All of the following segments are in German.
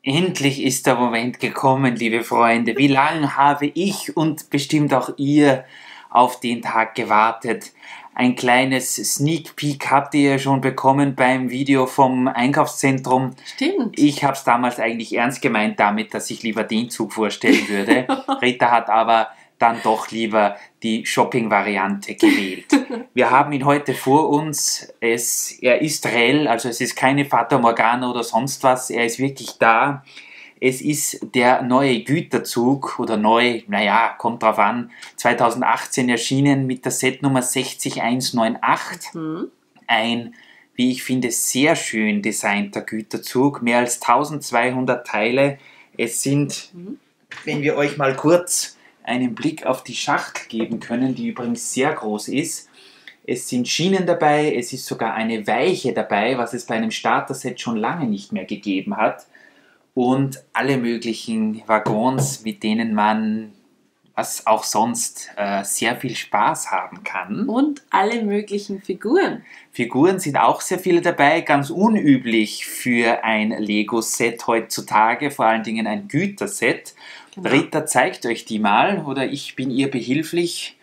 Endlich ist der Moment gekommen, liebe Freunde. Wie lange habe ich und bestimmt auch ihr auf den Tag gewartet? Ein kleines Sneak Peek habt ihr ja schon bekommen beim Video vom Einkaufszentrum. Stimmt. Ich habe es damals eigentlich ernst gemeint damit, dass ich lieber den Zug vorstellen würde. Rita hat aber dann doch lieber die Shopping-Variante gewählt. Wir haben ihn heute vor uns. Er ist reell, also es ist keine Fata Morgana oder sonst was. Er ist wirklich da. Es ist der neue Güterzug oder neu, naja, kommt drauf an, 2018 erschienen mit der Setnummer 60198. Ein, wie ich finde, sehr schön designter Güterzug. Mehr als 1200 Teile. Es sind, wenn wir euch mal kurz einen Blick auf die Schachtel geben können, die übrigens sehr groß ist. Es sind Schienen dabei, es ist sogar eine Weiche dabei, was es bei einem Starter-Set schon lange nicht mehr gegeben hat. Und alle möglichen Waggons, mit denen man, was auch sonst, sehr viel Spaß haben kann. Und alle möglichen Figuren. Figuren sind auch sehr viele dabei, ganz unüblich für ein Lego-Set heutzutage, vor allen Dingen ein Güterset. Genau. Rita zeigt euch die mal, oder ich bin ihr behilflich,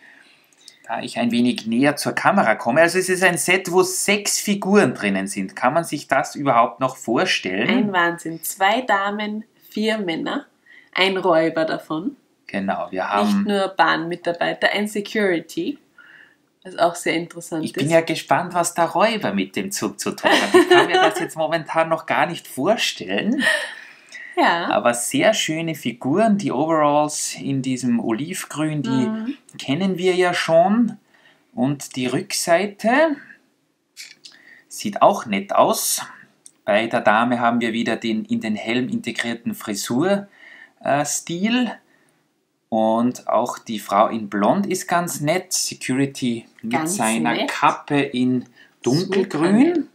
da ich ein wenig näher zur Kamera komme. Also es ist ein Set, wo 6 Figuren drinnen sind. Kann man sich das überhaupt noch vorstellen? Ein Wahnsinn. 2 Damen, 4 Männer, ein Räuber davon. Genau, wir haben... Nicht nur Bahnmitarbeiter, ein Security, was auch sehr interessant ist. Ich bin ja gespannt, was der Räuber mit dem Zug zu tun hat. Ich kann mir das jetzt momentan noch gar nicht vorstellen. Ja. Aber sehr schöne Figuren, die Overalls in diesem Olivgrün, die kennen wir ja schon. Und die Rückseite sieht auch nett aus. Bei der Dame haben wir wieder den in den Helm integrierten Frisurstil. Und auch die Frau in Blond ist ganz nett. Security mit ganz seiner nett. Kappe in Dunkelgrün.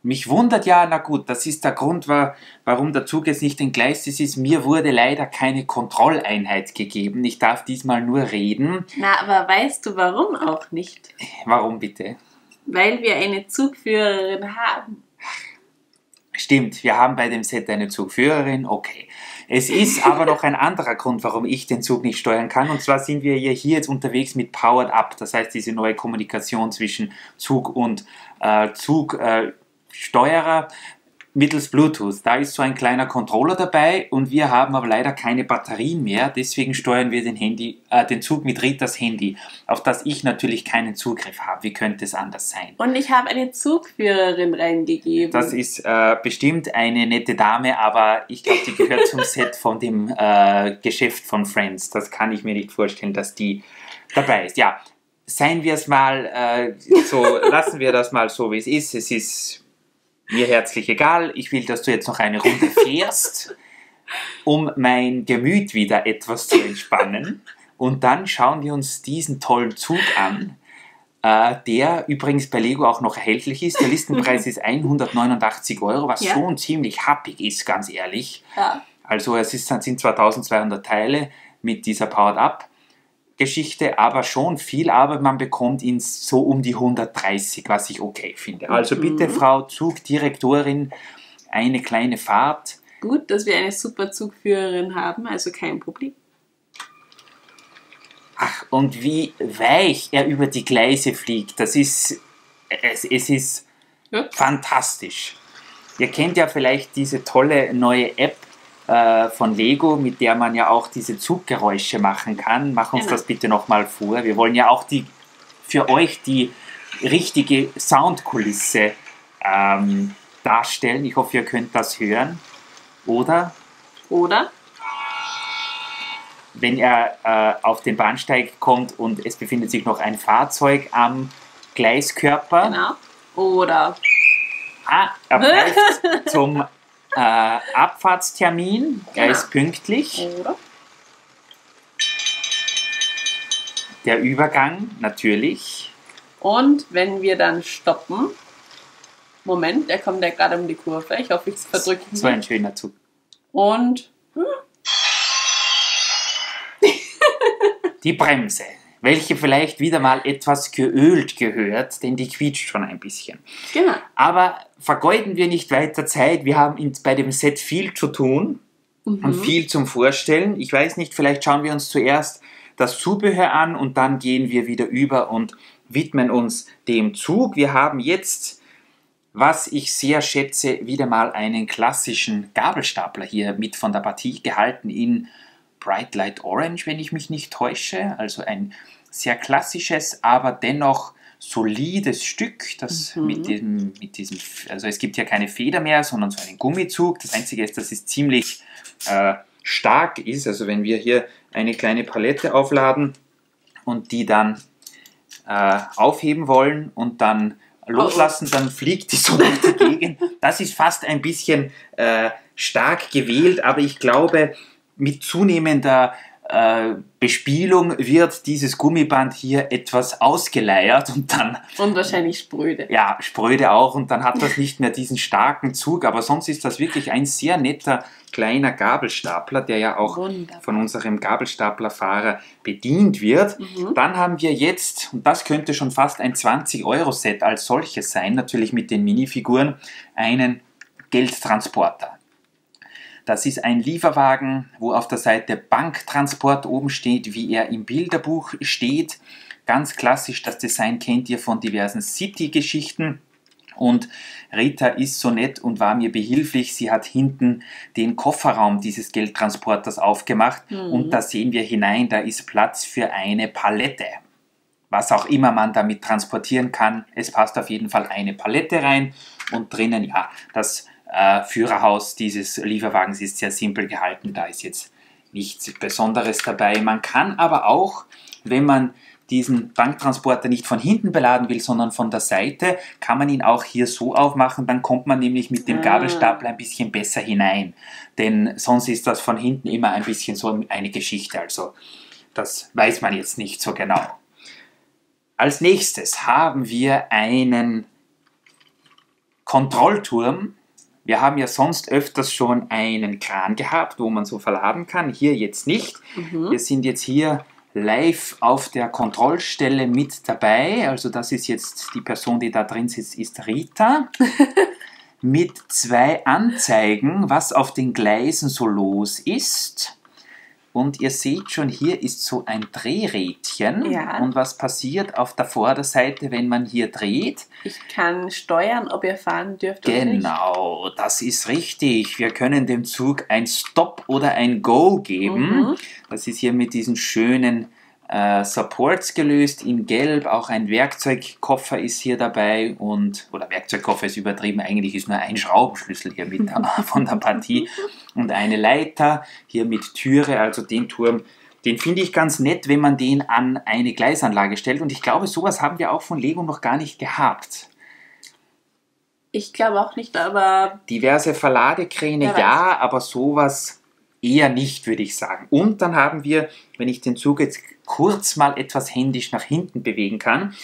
Mich wundert ja, na gut, das ist der Grund, warum der Zug jetzt nicht entgleist ist. Mir wurde leider keine Kontrolleinheit gegeben. Ich darf diesmal nur reden. Na, aber weißt du warum auch nicht? Warum bitte? Weil wir eine Zugführerin haben. Stimmt, wir haben bei dem Set eine Zugführerin, okay. Es ist aber noch ein anderer Grund, warum ich den Zug nicht steuern kann. Und zwar sind wir hier jetzt unterwegs mit Powered Up. Das heißt, diese neue Kommunikation zwischen Zug und Zugsteuerer mittels Bluetooth. Da ist so ein kleiner Controller dabei und wir haben aber leider keine Batterien mehr. Deswegen steuern wir den Zug mit Ritas Handy, auf das ich natürlich keinen Zugriff habe. Wie könnte es anders sein? Und ich habe eine Zugführerin reingegeben. Das ist bestimmt eine nette Dame, aber ich glaube, die gehört zum Set von dem Geschäft von Friends. Das kann ich mir nicht vorstellen, dass die dabei ist. Ja, seien wir es mal so, lassen wir das mal so, wie es ist. Es ist mir herzlich egal. Ich will, dass du jetzt noch eine Runde fährst, um mein Gemüt wieder etwas zu entspannen. Und dann schauen wir uns diesen tollen Zug an, der übrigens bei Lego auch noch erhältlich ist. Der Listenpreis ist 189 €, was schon ziemlich happig ist, ganz ehrlich. Ja. Also es sind 2200 Teile mit dieser Powered-Up-Geschichte, aber schon viel, aber man bekommt ihn so um die 130, was ich okay finde. Also bitte, Frau Zugdirektorin, eine kleine Fahrt. Gut, dass wir eine super Zugführerin haben, also kein Problem. Ach, und wie weich er über die Gleise fliegt, es ist fantastisch. Ihr kennt ja vielleicht diese tolle neue App von Lego, mit der man ja auch diese Zuggeräusche machen kann. Mach uns das bitte nochmal vor. Wir wollen ja auch für euch die richtige Soundkulisse darstellen. Ich hoffe, ihr könnt das hören. Oder? Wenn er auf den Bahnsteig kommt und es befindet sich noch ein Fahrzeug am Gleiskörper. Genau. Oder? Er bleibt zum Abfahrtstermin. Er ist pünktlich. Oder? Der Übergang, natürlich. Und wenn wir dann stoppen, Moment, er kommt ja gerade um die Kurve. Ich hoffe, ich verdrücke ihn. So ein schöner Zug. Und die Bremse. welche vielleicht wieder mal etwas geölt gehört, denn die quietscht schon ein bisschen. Genau. Aber vergeuden wir nicht weiter Zeit, wir haben bei dem Set viel zu tun und viel zum Vorstellen. Ich weiß nicht, vielleicht schauen wir uns zuerst das Zubehör an und dann gehen wir wieder über und widmen uns dem Zug. Wir haben jetzt, was ich sehr schätze, wieder mal einen klassischen Gabelstapler hier mit von der Partie gehalten in Bright Light Orange, wenn ich mich nicht täusche. Also ein sehr klassisches, aber dennoch solides Stück, das mit diesem, also es gibt ja keine Feder mehr, sondern so einen Gummizug. Das Einzige ist, dass es ziemlich stark ist. Also wenn wir hier eine kleine Palette aufladen und die dann aufheben wollen und dann loslassen, dann fliegt die so durch die Gegend. Das ist fast ein bisschen stark gewählt, aber ich glaube, mit zunehmender Bespielung wird dieses Gummiband hier etwas ausgeleiert und dann... Und wahrscheinlich spröde. Ja, spröde auch und dann hat das nicht mehr diesen starken Zug, aber sonst ist das wirklich ein sehr netter kleiner Gabelstapler, der ja auch von unserem Gabelstaplerfahrer bedient wird. Dann haben wir jetzt, und das könnte schon fast ein 20-Euro-Set als solches sein, natürlich mit den Minifiguren, einen Geldtransporter. Das ist ein Lieferwagen, wo auf der Seite Banktransport oben steht, wie er im Bilderbuch steht. Ganz klassisch, das Design kennt ihr von diversen City-Geschichten. Und Rita ist so nett und war mir behilflich. Sie hat hinten den Kofferraum dieses Geldtransporters aufgemacht und da sehen wir hinein, da ist Platz für eine Palette. Was auch immer man damit transportieren kann. Es passt auf jeden Fall eine Palette rein und drinnen, ja, das Führerhaus dieses Lieferwagens ist sehr simpel gehalten, da ist jetzt nichts Besonderes dabei. Man kann aber auch, wenn man diesen Banktransporter nicht von hinten beladen will, sondern von der Seite, kann man ihn auch hier so aufmachen, dann kommt man nämlich mit dem Gabelstapler ein bisschen besser hinein. Denn sonst ist das von hinten immer ein bisschen so eine Geschichte, also das weiß man jetzt nicht so genau. Als nächstes haben wir einen Kontrollturm. Wir haben ja sonst öfters schon einen Kran gehabt, wo man so verladen kann. Hier jetzt nicht. Wir sind jetzt hier live auf der Kontrollstelle mit dabei. Also das ist jetzt die Person, die da drin sitzt, ist Rita. Mit 2 Anzeigen, was auf den Gleisen so los ist. Und ihr seht schon, hier ist so ein Drehrädchen. Ja. Und was passiert auf der Vorderseite, wenn man hier dreht? Ich kann steuern, ob ihr fahren dürft oder nicht. Genau, das ist richtig. Wir können dem Zug ein Stop oder ein Go geben. Das ist hier mit diesen schönen Supports gelöst in Gelb. Auch ein Werkzeugkoffer ist hier dabei. Oder Werkzeugkoffer ist übertrieben. Eigentlich ist nur ein Schraubenschlüssel hier mit von der Partie. Und eine Leiter hier mit Türe. Also den Turm, den finde ich ganz nett, wenn man den an eine Gleisanlage stellt. Und ich glaube, sowas haben wir auch von Lego noch gar nicht gehabt. Ich glaube auch nicht, aber... Diverse Verladekräne, ja, aber sowas eher nicht, würde ich sagen. Und dann haben wir, wenn ich den Zug jetzt kurz mal etwas händisch nach hinten bewegen kann,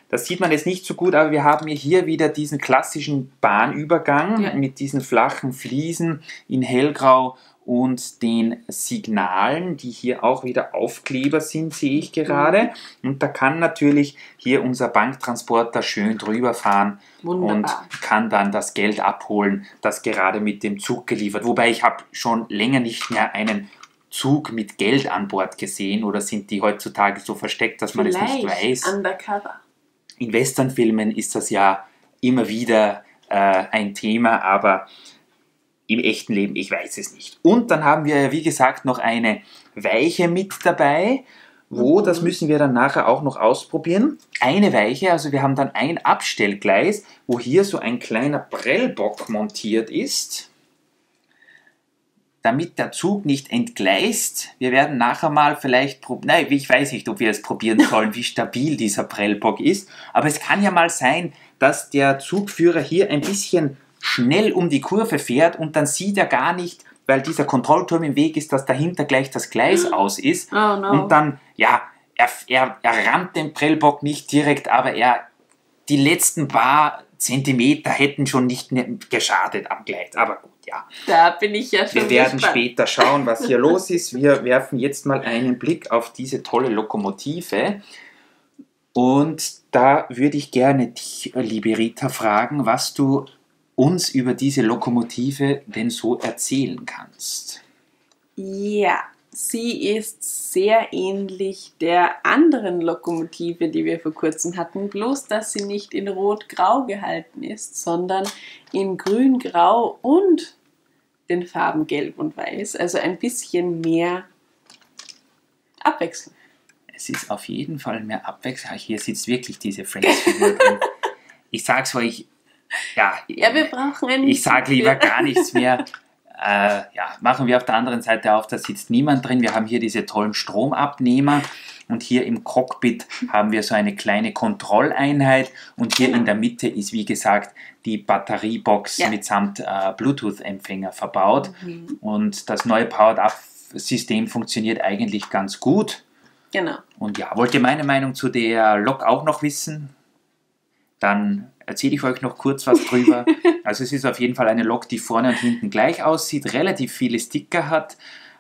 das sieht man jetzt nicht so gut, aber wir haben hier wieder diesen klassischen Bahnübergang mit diesen flachen Fliesen in hellgrau und den Signalen, die hier auch wieder Aufkleber sind, sehe ich gerade. Und da kann natürlich hier unser Banktransporter schön drüber fahren und kann dann das Geld abholen, das gerade mit dem Zug geliefert. Wobei ich habe schon länger nicht mehr einen Zug mit Geld an Bord gesehen, oder sind die heutzutage so versteckt, dass man es nicht weiß? Undercover. In Westernfilmen ist das ja immer wieder ein Thema, aber im echten Leben, ich weiß es nicht. Und dann haben wir, wie gesagt, noch eine Weiche mit dabei, wo, das müssen wir dann nachher auch noch ausprobieren, eine Weiche, also wir haben dann ein Abstellgleis, wo hier so ein kleiner Prellbock montiert ist, damit der Zug nicht entgleist. Wir werden nachher mal vielleicht probieren, ich weiß nicht, ob wir es probieren sollen, wie stabil dieser Prellbock ist, aber es kann ja mal sein, dass der Zugführer hier ein bisschen schnell um die Kurve fährt und dann sieht er gar nicht, weil dieser Kontrollturm im Weg ist, dass dahinter gleich das Gleis aus ist. Oh no. Und dann, ja, er rammt den Prellbock nicht direkt, aber die letzten paar Zentimeter hätten schon nicht geschadet am Gleis. Aber gut, ja. Da bin ich ja schon Wir werden gespannt. später schauen, was hier los ist. Wir werfen jetzt mal einen Blick auf diese tolle Lokomotive. Und da würde ich gerne dich, liebe Rita, fragen, was du uns über diese Lokomotive denn so erzählen kannst. Ja, sie ist sehr ähnlich der anderen Lokomotive, die wir vor kurzem hatten, bloß dass sie nicht in Rot-Grau gehalten ist, sondern in Grün-Grau und den Farben Gelb und Weiß, also ein bisschen mehr Abwechslung. Es ist auf jeden Fall mehr Abwechslung. Hier sitzt wirklich diese Friends-Figur drin. Ich sag's euch, Ja, wir brauchen einen. ich sage lieber gar nichts mehr. Machen wir auf der anderen Seite auf, da sitzt niemand drin. Wir haben hier diese tollen Stromabnehmer und hier im Cockpit haben wir so eine kleine Kontrolleinheit und hier in der Mitte ist, wie gesagt, die Batteriebox mitsamt Bluetooth-Empfänger verbaut und das neue Powered-Up-System funktioniert eigentlich ganz gut. Genau. Und ja, wollt ihr meine Meinung zu der Lok auch noch wissen? Dann erzähle ich euch noch kurz was drüber. Also es ist auf jeden Fall eine Lok, die vorne und hinten gleich aussieht, relativ viele Sticker hat,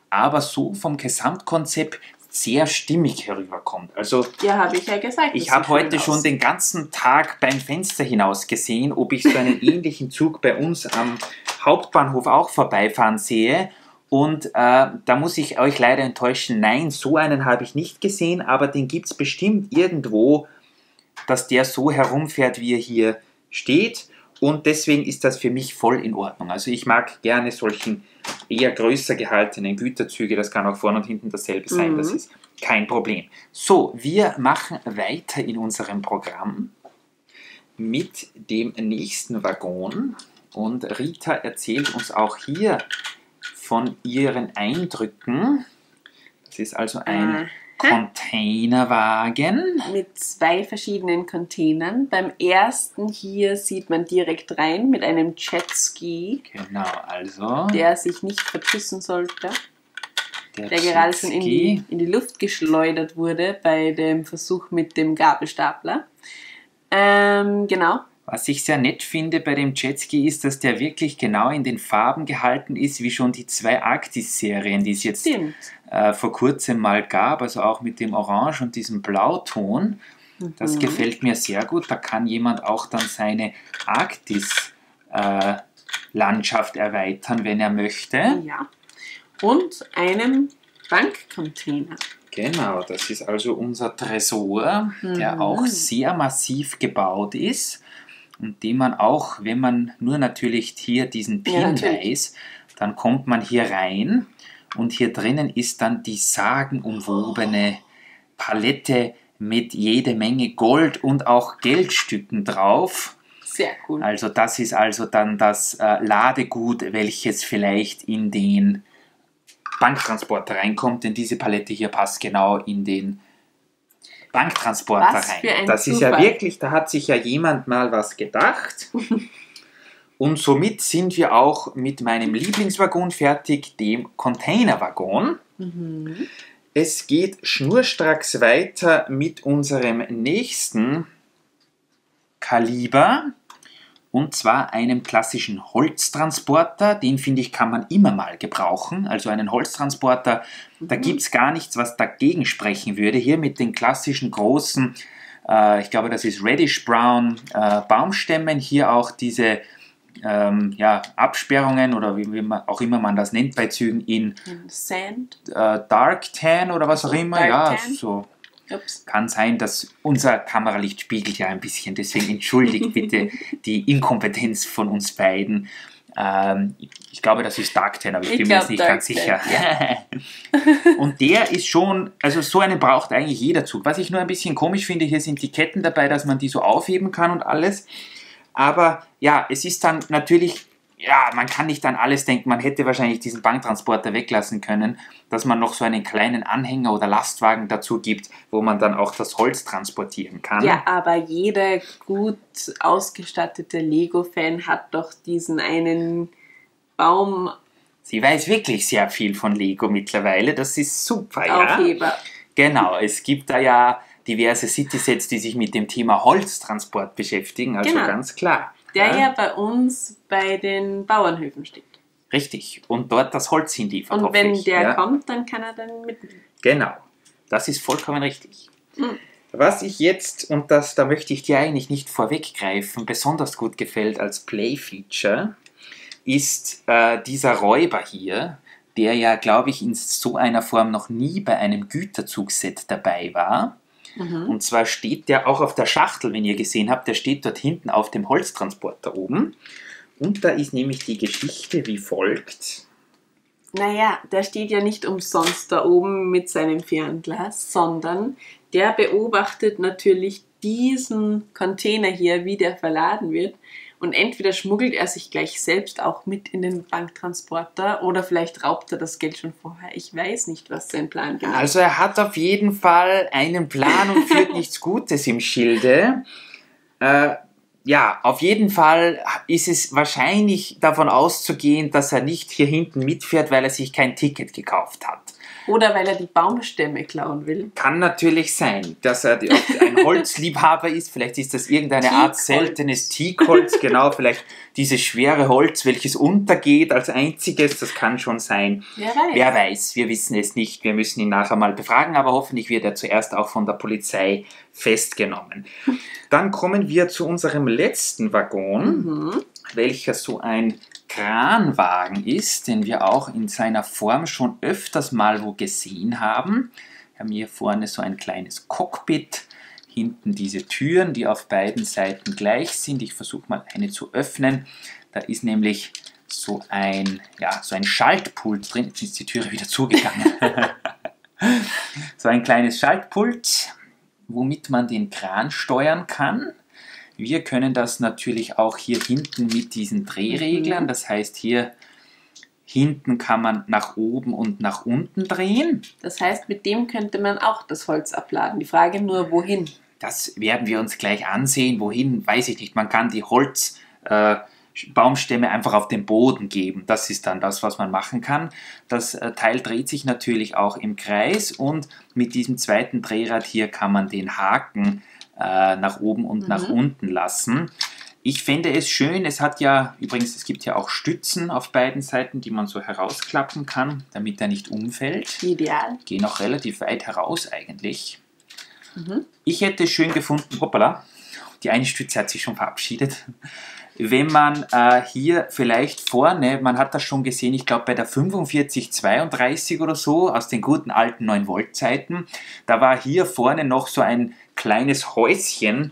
aber so vom Gesamtkonzept sehr stimmig herüberkommt. Also Ja, habe ich ja gesagt. ich habe heute schon den ganzen Tag beim Fenster hinaus gesehen, ob ich so einen ähnlichen Zug bei uns am Hauptbahnhof auch vorbeifahren sehe. Und da muss ich euch leider enttäuschen, nein, so einen habe ich nicht gesehen, aber den gibt es bestimmt irgendwo, dass der so herumfährt, wie er hier steht. Und deswegen ist das für mich voll in Ordnung. Also ich mag gerne solchen eher größer gehaltenen Güterzüge. Das kann auch vorne und hinten dasselbe sein. Das ist kein Problem. So, wir machen weiter in unserem Programm mit dem nächsten Waggon. Und Rita erzählt uns auch hier von ihren Eindrücken. Das ist also ein Containerwagen. Mit 2 verschiedenen Containern. Beim ersten hier sieht man direkt rein mit einem Jetski, Genau, also der sich nicht verschüssen sollte, der der gerade schon Jetski. in die Luft geschleudert wurde bei dem Versuch mit dem Gabelstapler. Genau. Was ich sehr nett finde bei dem Jetski ist, dass der wirklich genau in den Farben gehalten ist, wie schon die 2 Arktis-Serien, die es jetzt Stimmt. vor kurzem mal gab, also auch mit dem Orange und diesem Blauton. Das gefällt mir sehr gut. Da kann jemand auch dann seine Arktis-Landschaft erweitern, wenn er möchte. Ja. Und einem Bankcontainer. Genau, das ist also unser Tresor, der auch sehr massiv gebaut ist und den man auch, wenn man nur natürlich hier diesen Pin weiß, dann kommt man hier rein und hier drinnen ist dann die sagenumwobene Palette mit jede Menge Gold und auch Geldstücken drauf. Sehr cool. Also das ist also dann das Ladegut, welches vielleicht in den Banktransporter reinkommt, denn diese Palette hier passt genau in den Banktransporter Was rein. für ein Das ist Zufall. ja wirklich, da hat sich ja jemand mal was gedacht. Und somit sind wir auch mit meinem Lieblingswaggon fertig, dem Containerwaggon. Es geht schnurstracks weiter mit unserem nächsten Kaliber. Und zwar einem klassischen Holztransporter. Den, finde ich, kann man immer mal gebrauchen. Also einen Holztransporter, da gibt es gar nichts, was dagegen sprechen würde. Hier mit den klassischen großen, ich glaube, das ist Reddish Brown Baumstämmen. Hier auch diese Absperrungen oder wie man, auch immer man das nennt bei Zügen in Sand. Dark Tan oder was auch immer. Dark Tan. So. Ups. Kann sein, dass unser Kameralicht spiegelt ja ein bisschen, deswegen entschuldigt bitte die Inkompetenz von uns beiden. Ich glaube, das ist Dark Tan, aber ich bin mir jetzt nicht ganz sicher. Und der ist schon, also so einen braucht eigentlich jeder Zug. Was ich nur ein bisschen komisch finde, hier sind die Ketten dabei, dass man die so aufheben kann und alles. Aber ja, es ist dann natürlich, ja, man kann nicht an alles denken. Man hätte wahrscheinlich diesen Banktransporter weglassen können, dass man noch so einen kleinen Anhänger oder Lastwagen dazu gibt, wo man dann auch das Holz transportieren kann. Ja, aber jeder gut ausgestattete Lego-Fan hat doch diesen einen Baum Sie weiß wirklich sehr viel von Lego mittlerweile. Das ist super, ja. Aufheber. Genau, es gibt da ja diverse Citysets, die sich mit dem Thema Holztransport beschäftigen, also Genau. ganz klar. Der ja bei uns bei den Bauernhöfen steht. Richtig, und dort das Holz hinliefert. Und wenn hoffentlich, der kommt, dann kann er dann mitnehmen. Genau, das ist vollkommen richtig. Mhm. Was ich jetzt, und da möchte ich dir eigentlich nicht vorweggreifen, besonders gut gefällt als Play-Feature, ist dieser Räuber hier, der ja, glaube ich, in so einer Form noch nie bei einem Güterzugset dabei war. Und zwar steht der auch auf der Schachtel, wenn ihr gesehen habt, der steht dort hinten auf dem Holztransporter oben. Und da ist nämlich die Geschichte wie folgt. Naja, der steht ja nicht umsonst da oben mit seinem Fernglas, sondern der beobachtet natürlich diesen Container hier, wie der verladen wird. Und entweder schmuggelt er sich gleich selbst auch mit in den Banktransporter oder vielleicht raubt er das Geld schon vorher. Ich weiß nicht, was sein Plan genau ist. Also er hat auf jeden Fall einen Plan und führt nichts Gutes im Schilde. Ja, auf jeden Fall ist es wahrscheinlich davon auszugehen, dass er nicht hier hinten mitfährt, weil er sich kein Ticket gekauft hat. Oder weil er die Baumstämme klauen will. Kann natürlich sein, dass er ein Holzliebhaber ist. Vielleicht ist das irgendeine Art seltenes Teakholz. Genau, vielleicht dieses schwere Holz, welches untergeht als einziges. Das kann schon sein. Wer weiß, wir wissen es nicht. Wir müssen ihn nachher mal befragen, aber hoffentlich wird er zuerst auch von der Polizei festgenommen. Dann kommen wir zu unserem letzten Waggon, welcher so ein Kranwagen ist, den wir auch in seiner Form schon öfters mal wo gesehen haben. Wir haben hier vorne so ein kleines Cockpit, hinten diese Türen, die auf beiden Seiten gleich sind. Ich versuche mal eine zu öffnen. Da ist nämlich so ein Schaltpult drin. Jetzt ist die Türe wieder zugegangen. So ein kleines Schaltpult, womit man den Kran steuern kann. Wir können das natürlich auch hier hinten mit diesen Drehreglern. Das heißt, hier hinten kann man nach oben und nach unten drehen. Das heißt, mit dem könnte man auch das Holz abladen. Die Frage nur, wohin? Das werden wir uns gleich ansehen. Wohin, weiß ich nicht. Man kann die Baumstämme einfach auf den Boden geben. Das ist dann das, was man machen kann. Das Teil dreht sich natürlich auch im Kreis und mit diesem zweiten Drehrad hier kann man den Haken nach oben und nach unten lassen. Ich fände es schön, es gibt ja auch Stützen auf beiden Seiten, die man so herausklappen kann, damit er nicht umfällt. Ideal. Gehen auch relativ weit heraus eigentlich. Ich hätte es schön gefunden, hoppala, die eine Stütze hat sich schon verabschiedet, wenn man hier vielleicht vorne, man hat das schon gesehen, ich glaube bei der 4532 oder so, aus den guten alten 9-Volt-Zeiten, da war hier vorne noch so ein kleines Häuschen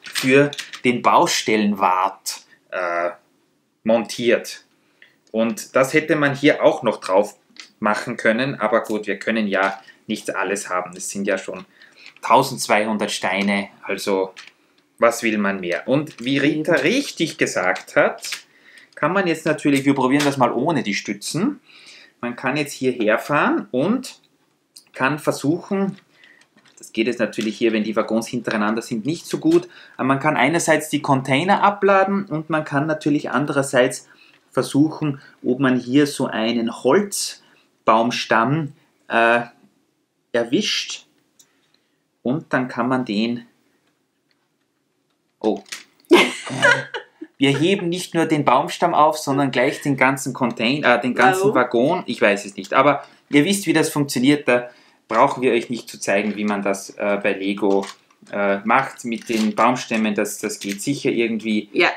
für den Baustellenwart montiert. Und das hätte man hier auch noch drauf machen können, aber gut, wir können ja nicht alles haben. Es sind ja schon 1200 Steine, also was will man mehr? Und wie Rita richtig gesagt hat, kann man jetzt natürlich, wir probieren das mal ohne die Stützen, man kann jetzt hierher fahren und kann versuchen, das geht jetzt natürlich hier, wenn die Waggons hintereinander sind, nicht so gut, aber man kann einerseits die Container abladen und man kann natürlich andererseits versuchen, ob man hier so einen Holzbaumstamm erwischt und dann kann man den wir heben nicht nur den Baumstamm auf, sondern gleich den ganzen Container, den ganzen Waggon. Ich weiß es nicht, aber ihr wisst, wie das funktioniert. Da brauchen wir euch nicht zu zeigen, wie man das bei Lego macht mit den Baumstämmen. Das geht sicher irgendwie. Ja,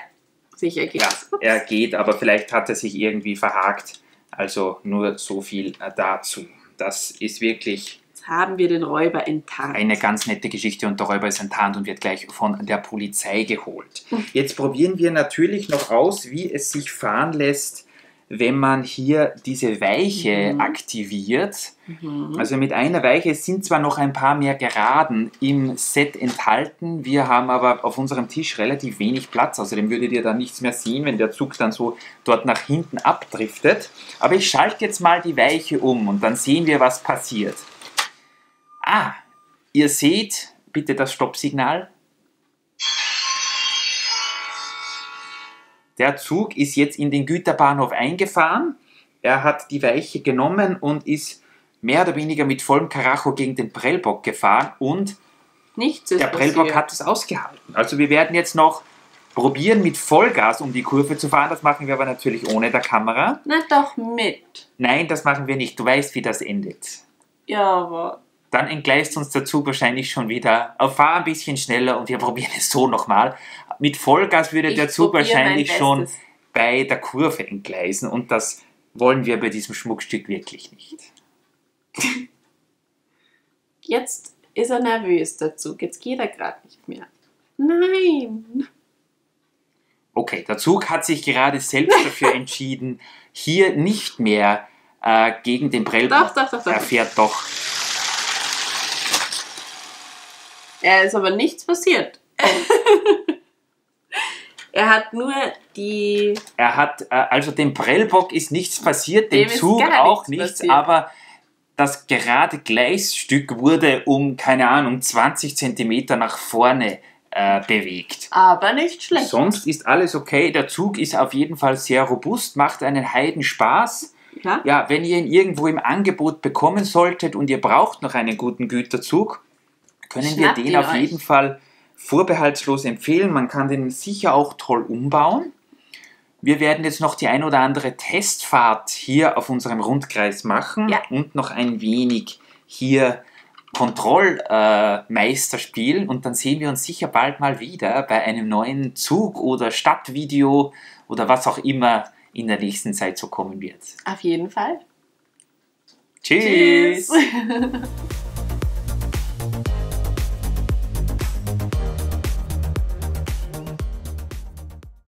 sicher geht es. Ja, er geht, aber vielleicht hat er sich irgendwie verhakt. Also nur so viel dazu. Das ist wirklich haben wir den Räuber enttarnt. eine ganz nette Geschichte und der Räuber ist enttarnt und wird gleich von der Polizei geholt. Jetzt probieren wir natürlich noch aus, wie es sich fahren lässt, wenn man hier diese Weiche aktiviert. Also mit einer Weiche, es sind zwar noch ein paar mehr Geraden im Set enthalten, wir haben aber auf unserem Tisch relativ wenig Platz, außerdem würdet ihr da nichts mehr sehen, wenn der Zug dann so dort nach hinten abdriftet. Aber ich schalte jetzt mal die Weiche um und dann sehen wir, was passiert. Ihr seht, bitte das Stoppsignal. Der Zug ist jetzt in den Güterbahnhof eingefahren. Er hat die Weiche genommen und ist mehr oder weniger mit vollem Karacho gegen den Prellbock gefahren und Nichts ist Der Prellbock passiert. hat es ausgehalten. Also wir werden jetzt noch probieren, mit Vollgas um die Kurve zu fahren. Das machen wir aber natürlich ohne der Kamera. Na doch, mit. Nein, das machen wir nicht. Du weißt, wie das endet. Ja, aber... Dann entgleist uns der Zug wahrscheinlich schon wieder. Fahr ein bisschen schneller und wir probieren es so nochmal. Mit Vollgas würde der Zug probiere mein wahrscheinlich schon Bestes. bei der Kurve entgleisen und das wollen wir bei diesem Schmuckstück wirklich nicht. Jetzt ist er nervös, der Zug. Jetzt geht er gerade nicht mehr. Nein. Okay, der Zug hat sich gerade selbst dafür entschieden, hier nicht mehr gegen den Prellbock. Doch. Er fährt doch. Er ist aber nichts passiert. Er hat nur die... Also dem Prellbock ist nichts passiert, dem Dem ist Zug gar auch nichts nichts, passiert. aber das gerade Gleisstück wurde um, keine Ahnung, 20 Zentimeter nach vorne bewegt. Aber nicht schlecht. Sonst ist alles okay. Der Zug ist auf jeden Fall sehr robust, macht einen Heidenspaß. Ja? Ja, wenn ihr ihn irgendwo im Angebot bekommen solltet und ihr braucht noch einen guten Güterzug, können wir Schnappt den ihn auf euch. jeden Fall vorbehaltslos empfehlen. Man kann den sicher auch toll umbauen. Wir werden jetzt noch die ein oder andere Testfahrt hier auf unserem Rundkreis machen Ja. und noch ein wenig hier Kontrollmeister spielen und dann sehen wir uns sicher bald mal wieder bei einem neuen Zug- oder Stadtvideo oder was auch immer in der nächsten Zeit so kommen wird. Auf jeden Fall. Tschüss. Tschüss.